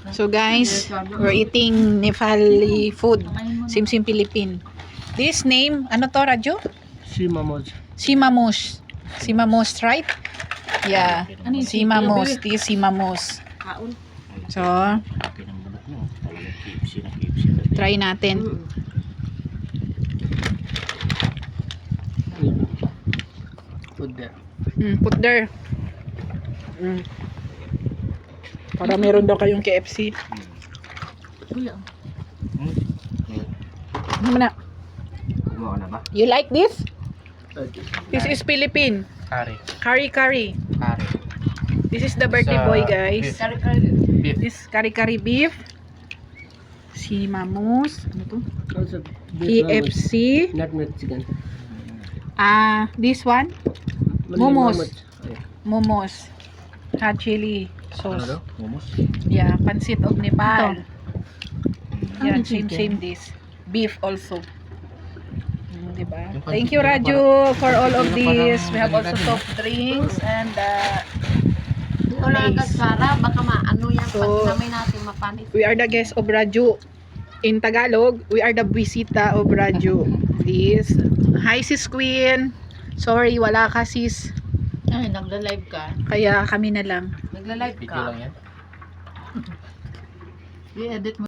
So guys, we're eating Nepali food. Sim Philippine. This name, ano to, Radyo? Simamos. Simamos. Simamos, right? Yeah. Simamos. This is Simamos. So, try natin. Put there. Put there. Para meron daw kayong KFC. Ano na? Gumawa na ba? You like this? This is Philippine. Curry. Curry. Curry. This is the birthday boy, guys. Beef. This curry beef. Si Mamos. Ano to? Also, beef KFC. not Mexican. This one. Only Momos. Ay. Momos. Hot chili sauce. Momos? Yeah, pancit of Nepal. Yeah, Ano same this. Beef also. Diba? Yung Thank you, pancit Raju, for all of yung parang this. We have also ganun. soft drinks and Wala ka Nice. Sara, baka maano yan So, pag kamay natin mapanis. we are the guests of Raju. In Tagalog, we are the bisita of Raju. This. Hi, sis Queen. Sorry, wala ka sis. Ay, nagla-live ka. Kaya kami na lang. Nagla-live Video ka. lang yan. I-edit mo.